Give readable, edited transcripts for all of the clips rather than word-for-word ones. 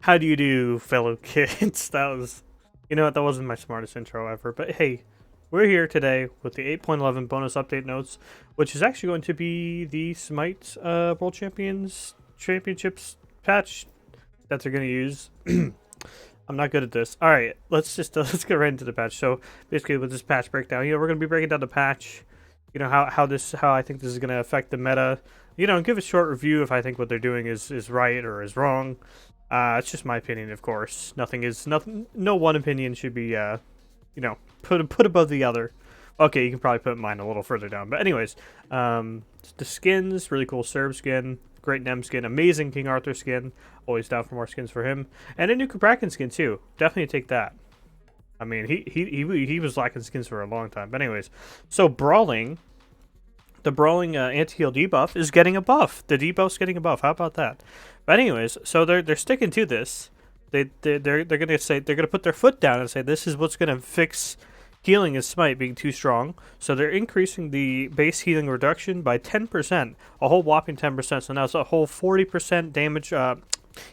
How do you do, fellow kids? That was, you know what, that wasn't my smartest intro ever. But hey, we're here today with the 8.11 bonus update notes, which is actually going to be the SMITE World Championships patch that they're going to use. I'm not good at this. All right, let's get right into the patch. So basically, with this patch breakdown, we're going to be breaking down the patch. How I think this is going to affect the meta. Give a short review if I think what they're doing is right or is wrong. It's just my opinion, of course. Nothing. No one opinion should be, put above the other. Okay, you can probably put mine a little further down. But anyways, the skins, really cool Serb skin, great Nem skin, amazing King Arthur skin. Always down for more skins for him, and a new Kraken skin too. Definitely take that. I mean, he was lacking skins for a long time. But anyways, so Brawling. The Brawling anti-heal debuff is getting a buff. The debuff's getting a buff. How about that? But anyways, so they're sticking to this. They're gonna put their foot down and say this is what's gonna fix healing and smite being too strong. So they're increasing the base healing reduction by 10%, a whole whopping 10%. So now it's a whole 40% damage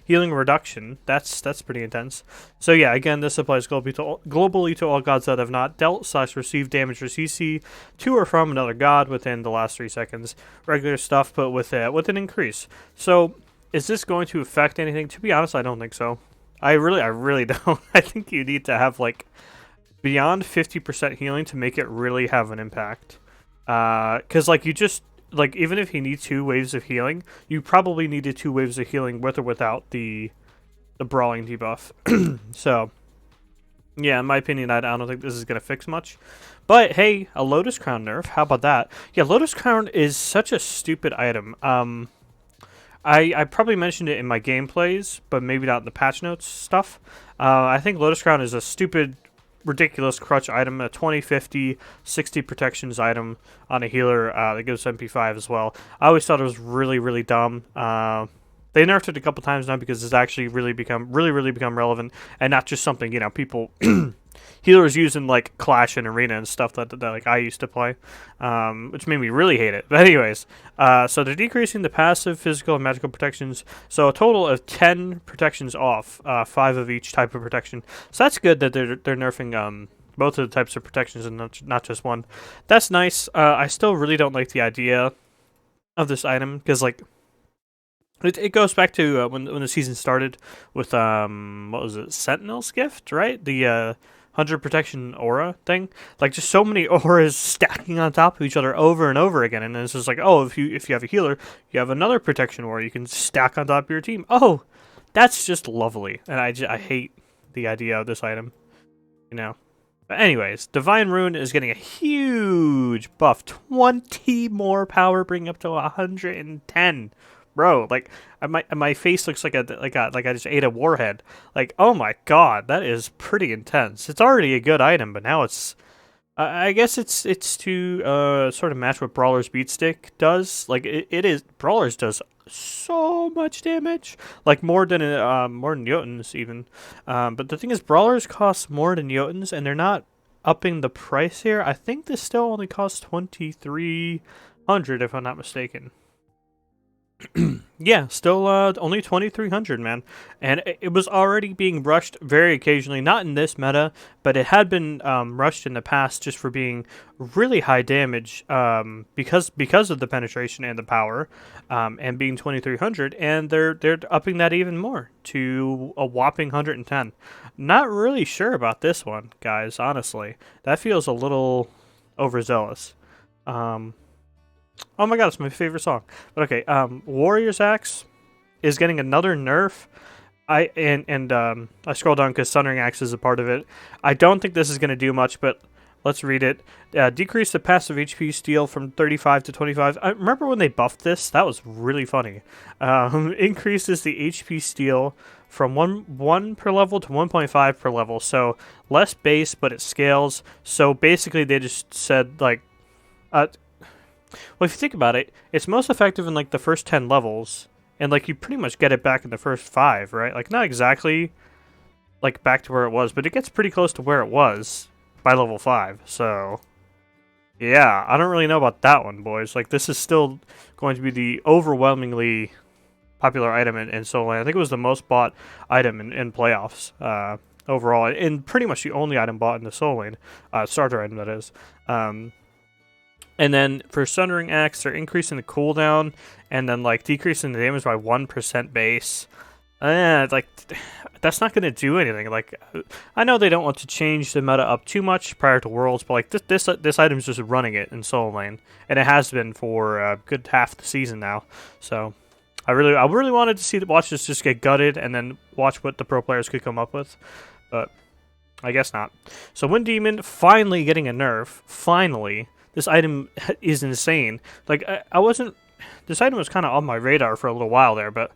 healing reduction. That's pretty intense. So yeah, again, this applies globally to all gods that have not dealt / received damage or CC to or from another god within the last 3 seconds. Regular stuff, but with an increase. So is this going to affect anything? To be honest, I don't think so. I really don't. I think you need to have like beyond 50% healing to make it really have an impact. Because even if he needs 2 waves of healing, you probably needed 2 waves of healing with or without the Brawling debuff. So, yeah, in my opinion, I don't think this is going to fix much. But, hey, a Lotus Crown nerf, how about that? Yeah, Lotus Crown is such a stupid item. I probably mentioned it in my gameplays, but maybe not in the patch notes stuff. I think Lotus Crown is a stupid, ridiculous crutch item, a 20, 50, 60 protections item on a healer that gives MP5 as well. I always thought it was really, really dumb. They nerfed it a couple times now because it's actually really become relevant and not just something people healers use in like Clash and Arena and stuff that like I used to play, which made me really hate it. But anyways, so they're decreasing the passive, physical, and magical protections. So a total of 10 protections off, 5 of each type of protection. So that's good that they're nerfing both of the types of protections and not just one. That's nice. I still really don't like the idea of this item because like. It goes back to when the season started with what was it, Sentinel's Gift, right? The 100 protection aura thing, like just so many auras stacking on top of each other over and over again, and it's just like, oh, if you have a healer, you have another protection aura you can stack on top of your team. Oh, that's just lovely, and I hate the idea of this item, But anyways, Divine Rune is getting a huge buff, 20 more power, bringing up to 110. Bro, like my face looks like I just ate a warhead. Like, oh my god, that is pretty intense. It's already a good item, but now it's I guess it's to sort of match what Brawler's Beat Stick does. Like it is Brawler's does so much damage, like more than Jotuns even. But the thing is, Brawlers cost more than Jotuns, and they're not upping the price here. I think this still only costs 2,300 if I'm not mistaken. Yeah, still only 2,300, man. And it was already being rushed very occasionally, not in this meta, but it had been rushed in the past just for being really high damage because of the penetration and the power and being 2,300, and they're upping that even more to a whopping 110. Not really sure about this one, guys, honestly. That feels a little overzealous. Oh my god, it's my favorite song. But okay, Warrior's Axe is getting another nerf. I scroll down because Sundering Axe is a part of it. I don't think this is going to do much, but let's read it. Decrease the passive HP steal from 35 to 25. I remember when they buffed this. That was really funny. Increases the HP steal from 1 per level to 1.5 per level. So less base, but it scales. So basically they just said like... well, if you think about it, it's most effective in like the first 10 levels, and like you pretty much get it back in the first 5, right? Like not exactly like back to where it was, but it gets pretty close to where it was by level 5. So yeah, I don't really know about that one, boys. Like this is still going to be the overwhelmingly popular item in solo lane. I think it was the most bought item in playoffs overall, and pretty much the only item bought in the solo lane, starter item that is. And then for Sundering Axe, they're increasing the cooldown and then like decreasing the damage by 1% base. Like that's not gonna do anything. Like I know they don't want to change the meta up too much prior to Worlds, but like this item's just running it in solo lane, and it has been for a good half the season now. So I really wanted to watch this just get gutted and then watch what the pro players could come up with, but I guess not. So Wind Demon finally getting a nerf. Finally, this item is insane. Like I wasn't. This item was kind of on my radar for a little while there, but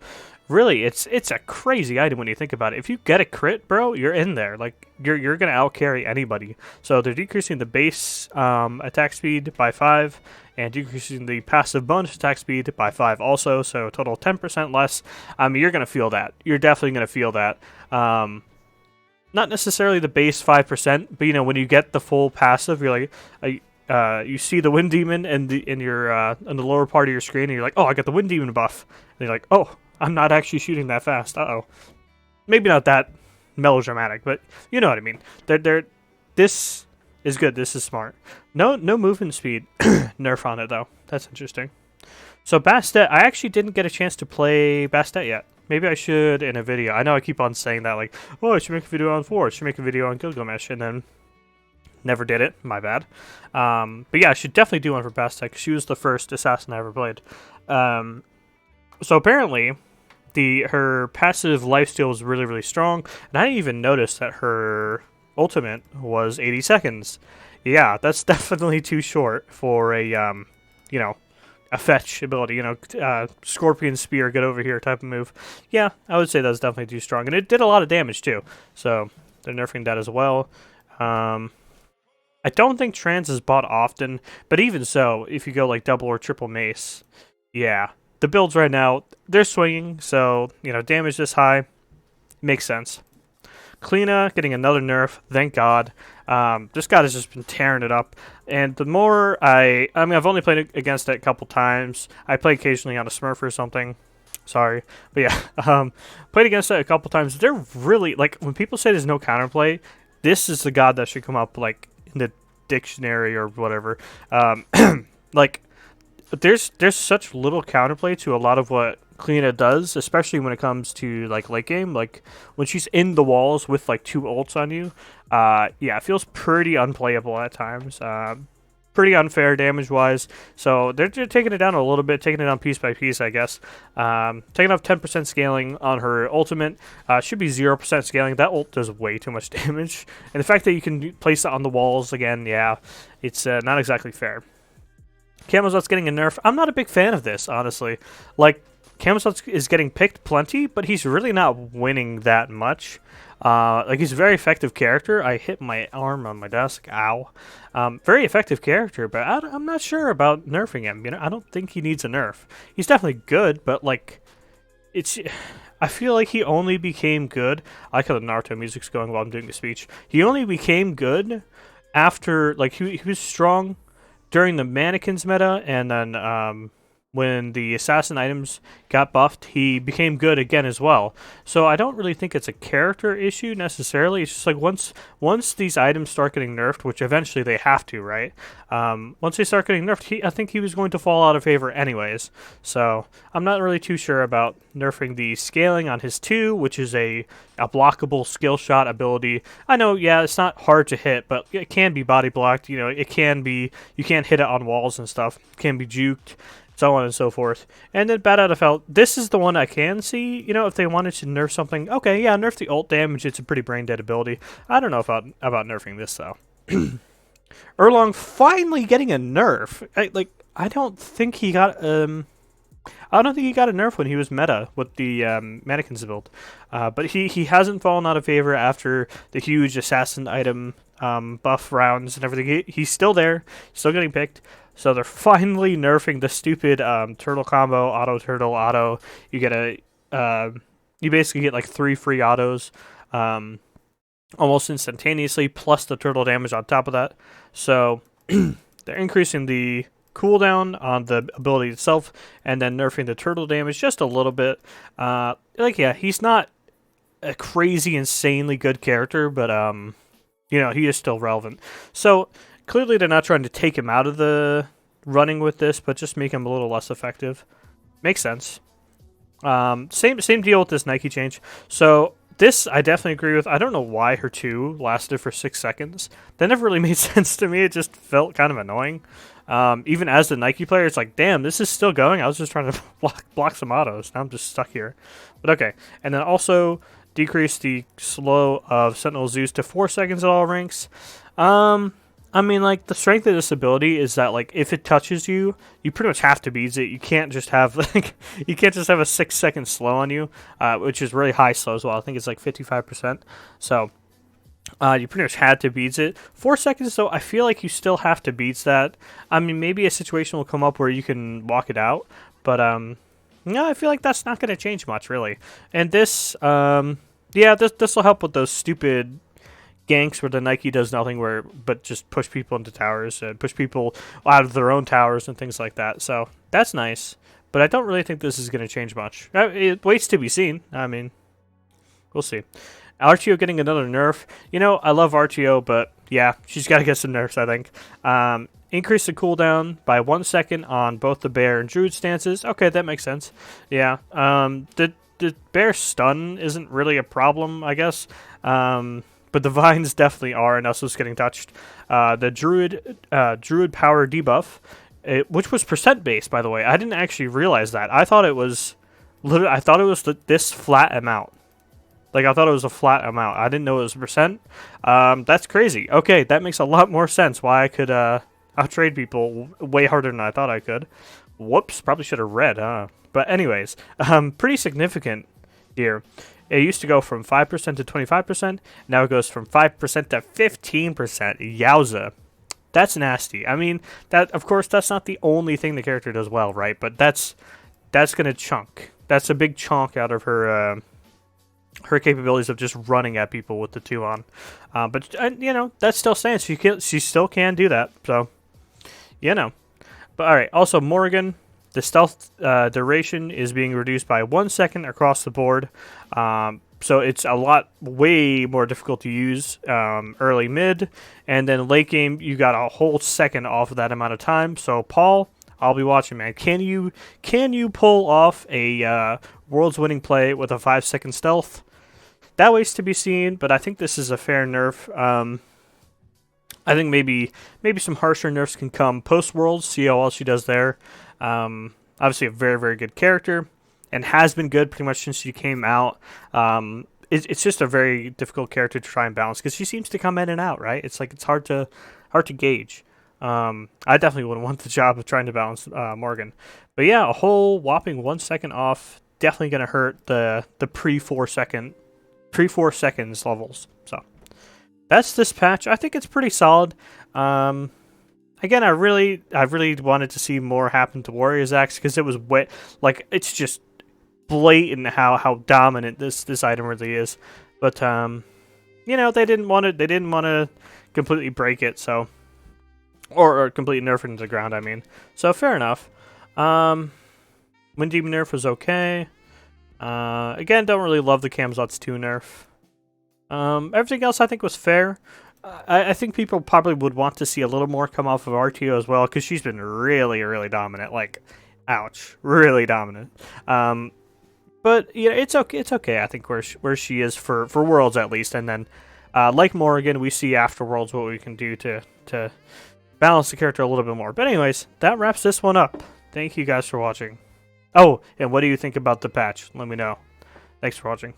really, it's a crazy item when you think about it. If you get a crit, bro, you're in there. Like you're gonna outcarry anybody. So they're decreasing the base attack speed by 5 and decreasing the passive bonus attack speed by 5 also. So a total 10% less. You're gonna feel that. You're definitely gonna feel that. Not necessarily the base 5%, but you know when you get the full passive, you're like, you see the Wind Demon in the lower part of your screen, and you're like, oh, I got the Wind Demon buff. And you're like, oh, I'm not actually shooting that fast. Uh-oh. Maybe not that melodramatic, but you know what I mean. This is good. This is smart. No movement speed nerf on it, though. That's interesting. So Bastet, I actually didn't get a chance to play Bastet yet. Maybe I should in a video. I know I keep on saying that, like, oh, I should make a video on 4. I should make a video on Gilgamesh, and then never did it. My bad. But yeah, I should definitely do one for Bastet, because she was the first assassin I ever played. So apparently, her passive lifesteal was really, really strong, and I didn't even notice that her ultimate was 80 seconds. Yeah, that's definitely too short for a, you know, a fetch ability, you know, Scorpion Spear, get over here type of move. Yeah, I would say that's definitely too strong, and it did a lot of damage too, so they're nerfing that as well. I don't think trans is bought often, but even so, if you go like double or triple mace, yeah, the builds right now, they're swinging, so, you know, damage this high makes sense. Cleena getting another nerf, thank God. This guy has just been tearing it up, and the more I mean, I've only played against it a couple times. I play occasionally on a Smurf or something. Sorry, but yeah, played against it a couple times. They're really, like, when people say there's no counterplay, this is the god that should come up, like, in the dictionary or whatever. Like, there's such little counterplay to a lot of what Cleena does, especially when it comes to like late game. Like when she's in the walls with like 2 ults on you, yeah, it feels pretty unplayable at times. Pretty unfair damage wise. So they're taking it down a little bit, taking it down piece by piece, I guess. Taking off 10% scaling on her ultimate. Should be 0% scaling. That ult does way too much damage, and the fact that you can place it on the walls again, yeah, it's not exactly fair. Camazot's getting a nerf. I'm not a big fan of this, honestly. Like, Camazot is getting picked plenty, but he's really not winning that much. Like, he's a very effective character. I hit my arm on my desk. Ow. Very effective character, but I'm not sure about nerfing him. You know, I don't think he needs a nerf. He's definitely good, but, like, I feel like he only became good. I like how the Naruto music's going while I'm doing the speech. He only became good after, like, he was strong during the mannequins meta, and then when the assassin items got buffed, he became good again as well. So I don't really think it's a character issue necessarily. It's just like once these items start getting nerfed, which eventually they have to, right? Once they start getting nerfed, I think he was going to fall out of favor anyways. So I'm not really too sure about nerfing the scaling on his 2, which is a blockable skill shot ability. I know, yeah, it's not hard to hit, but it can be body blocked. You know, it can be, you can't hit it on walls and stuff. It can be juked, so on and so forth. And then Bad Out of Hell, this is the one I can see, you know, if they wanted to nerf something. Okay, yeah, nerf the ult damage, it's a pretty brain dead ability. I don't know about nerfing this, though. Erlong finally getting a nerf. I don't think he got a nerf when he was meta with the mannequins build. But he hasn't fallen out of favor after the huge assassin item buff rounds and everything. He's still there, still getting picked. So they're finally nerfing the stupid turtle combo, auto turtle, auto. You get you basically get like 3 free autos almost instantaneously, plus the turtle damage on top of that. So they're increasing the cooldown on the ability itself, and then nerfing the turtle damage just a little bit. Like, yeah, he's not a crazy, insanely good character, but you know, he is still relevant. So clearly, they're not trying to take him out of the running with this, but just make him a little less effective. Makes sense. Same deal with this Nike change. So this I definitely agree with. I don't know why her 2 lasted for 6 seconds. That never really made sense to me. It just felt kind of annoying. Even as the Nike player, it's like, damn, this is still going. I was just trying to block some autos. Now I'm just stuck here. But okay. And then also decrease the slow of Sentinel Zeus to 4 seconds at all ranks. I mean, like, the strength of this ability is that, like, if it touches you, you pretty much have to beat it. You can't just have, like, you can't just have a 6-second slow on you, which is really high slow as well. I think it's like 55%. So, you pretty much had to beat it. 4 seconds, though, I feel like you still have to beat that. I mean, maybe a situation will come up where you can walk it out, but, no, I feel like that's not going to change much, really. And this, yeah, this will help with those stupid ganks where the Nike does nothing but just push people into towers and push people out of their own towers and things like that. So that's nice, but I don't really think this is going to change much. It waits to be seen. I mean, we'll see. RTO getting another nerf. You know, I love RTO, but yeah, she's got to get some nerfs, I think. Increase the cooldown by 1 second on both the bear and druid stances. Okay, that makes sense. Yeah. The bear stun isn't really a problem, I guess. But the vines definitely are, and us was getting touched. The druid power debuff, which was percent based, by the way. I didn't actually realize that. I thought it was this flat amount. Like, I thought it was a flat amount. I didn't know it was percent. That's crazy. Okay, that makes a lot more sense. Why I could outtrade people way harder than I thought I could. Whoops, probably should have read, huh? But anyways, pretty significant here. It used to go from 5% to 25%. Now it goes from 5% to 15%. Yowza. That's nasty. I mean, that, of course, that's not the only thing the character does well, right? But that's going to chunk. That's a big chunk out of her her capabilities of just running at people with the 2 on. But, you know, that still stands. She still can do that. So, you know. But, all right. Also, Morrigan. The stealth duration is being reduced by 1 second across the board. So it's way more difficult to use early, mid. And then late game, you got a whole second off of that amount of time. So, Paul, I'll be watching, man. Can you pull off a world's winning play with a 5-second stealth? That waits to be seen, but I think this is a fair nerf. I think maybe some harsher nerfs can come post-Worlds, see how well she does there. Obviously a very, very good character, and has been good pretty much since she came out. It's just a very difficult character to try and balance, because she seems to come in and out, right? It's like it's hard to gauge. I definitely wouldn't want the job of trying to balance Morgan. But yeah, a whole whopping 1 second off, definitely going to hurt the pre-4 seconds levels. So that's this patch. I think it's pretty solid. Again, I really wanted to see more happen to Warriors Axe, because it was like, it's just blatant how dominant this item really is. But you know, they didn't want to completely break it, so or completely nerf it into the ground, I mean. So fair enough. Wind Demon nerf was okay. Again, don't really love the Camzots 2 nerf. Everything else I think was fair. I think people probably would want to see a little more come off of RTO as well, because she's been really, really dominant. Like, ouch, really dominant. But yeah, it's okay. I think where she is for Worlds at least, and then like Morrigan, we see after Worlds what we can do to balance the character a little bit more. But anyways, that wraps this one up. Thank you guys for watching. Oh, and what do you think about the patch? Let me know. Thanks for watching.